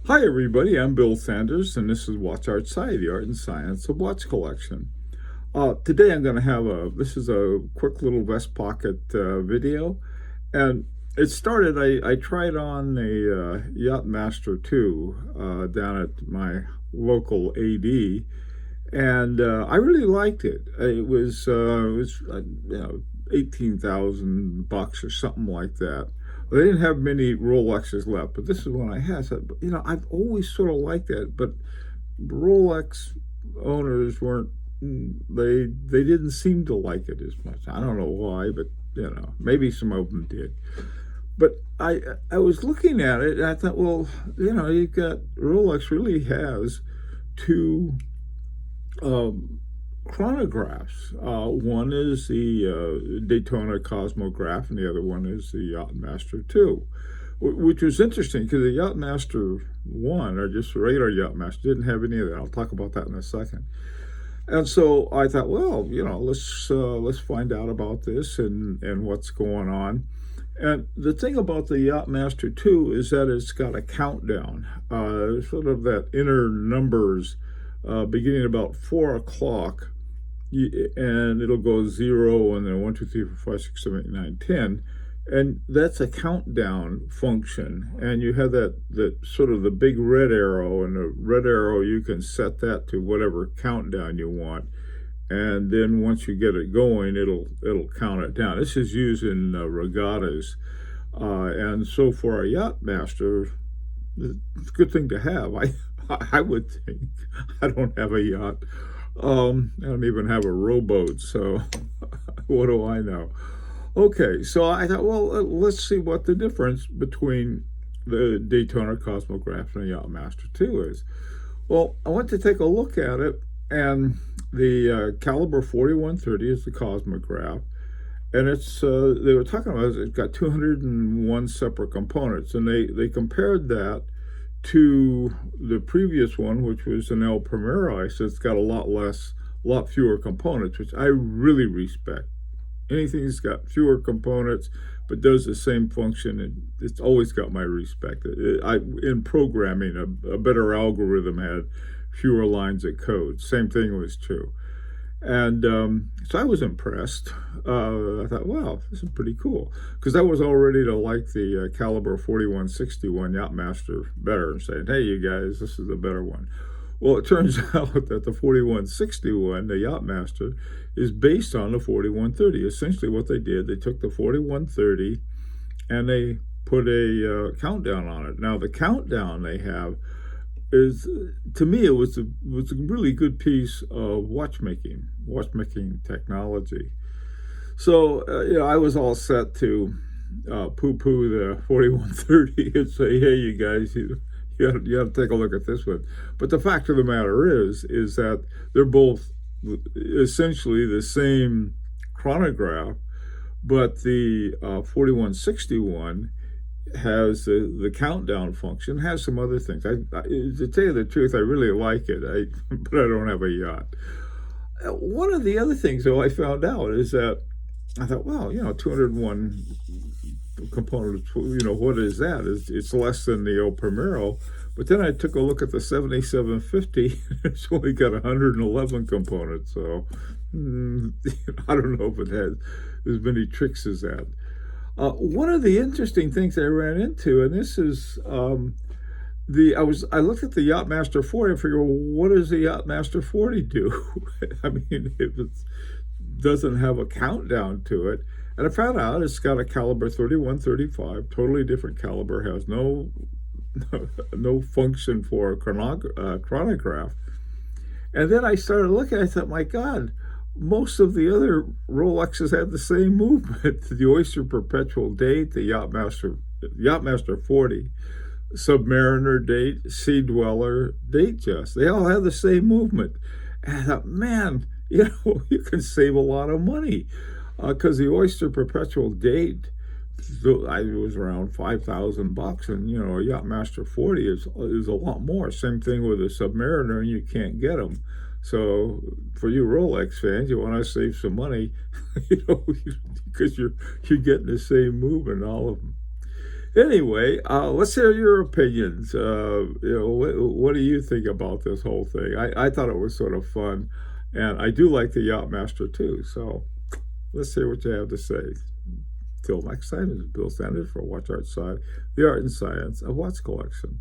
Hi, everybody. I'm Bill Sanders, and this is Watch Outside, the art and science of watch collection. Today, I'm going to have this is a quick little vest pocket video, and it started. I tried on a Yachtmaster 2 down at my local AD, and I really liked it. It was 18,000 bucks or something like that. They didn't have many Rolexes left, but this is one I had. So, I've always sort of liked that, but Rolex owners weren't. They didn't seem to like it as much. I don't know why, but maybe some of them did. But I was looking at it, and I thought, well, you've got Rolex really has two chronographs. One is the Daytona Cosmograph, and the other one is the Yachtmaster 2, which was interesting because the Yachtmaster 1, or just the regular Yachtmaster, didn't have any of that. I'll talk about that in a second. And so I thought, well, let's find out about this and what's going on. And the thing about the Yachtmaster 2 is that it's got a countdown, sort of that inner numbers, beginning about 4 o'clock, and it'll go 0 and then 1, 2, 3, 4, 5, 6, 7, 8, 9, 10. And that's a countdown function. And you have that sort of the big red arrow, and the red arrow, you can set that to whatever countdown you want. And then once you get it going, it'll count it down. This is used in regattas. And so for a Yachtmaster, it's a good thing to have. I would think. I don't have a yacht. I don't even have a rowboat, so what do I know? Okay, so I thought, well, let's see what the difference between the Daytona Cosmograph and the Yachtmaster 2 is. Well, I went to take a look at it, and the caliber 4130 is the Cosmograph, and they were talking about it's got 201 separate components, and they compared that to the previous one, which was an El Primero. I said it's got a lot fewer components, which I really respect. Anything that's got fewer components but does the same function, it's always got my respect. In programming, a better algorithm had fewer lines of code. Same thing was true. And so I was impressed. I thought, wow, this is pretty cool. Because I was all ready to like the caliber 4161 Yachtmaster better and saying, hey, you guys, this is a better one. Well, it turns out that the 4161, the Yachtmaster, is based on the 4130. Essentially what they did, they took the 4130 and they put a countdown on it. Now, the countdown they have is, to me, it was a really good piece of watchmaking technology. So I was all set to poo-poo the 4130 and say, hey, you guys, you have to take a look at this one. But the fact of the matter is that they're both essentially the same chronograph, but the 4161 has the countdown function, has some other things. To tell you the truth, I really like it, but I don't have a yacht. One of the other things, though, I found out is that I thought, well, 201 components, what is that? It's less than the El Primero. But then I took a look at the 7750. It's only got 111 components. So I don't know if it has as many tricks as that. One of the interesting things I ran into, and this is I looked at the Yachtmaster 40 and figured, well, what does the Yachtmaster 40 do? I mean, if it doesn't have a countdown to it. And I found out it's got a caliber 3135, totally different caliber, has no function for a chronograph. And then I started looking, I thought, my God, most of the other Rolexes had the same movement. The Oyster Perpetual Date, the Yachtmaster 40, Submariner Date, Sea Dweller, Datejust. They all had the same movement. And I thought, man, you can save a lot of money. Because the Oyster Perpetual Date, it was around $5,000, and a Yachtmaster 40 is a lot more. Same thing with a Submariner, and you can't get them. So for you Rolex fans, you want to save some money, because you're getting the same movement in all of them. Anyway, let's hear your opinions. What do you think about this whole thing? I thought it was sort of fun, and I do like the Yachtmaster too. So let's hear what you have to say. Till next time, this is Bill Sanders for Watch Art Side, the art and science of Watch collection.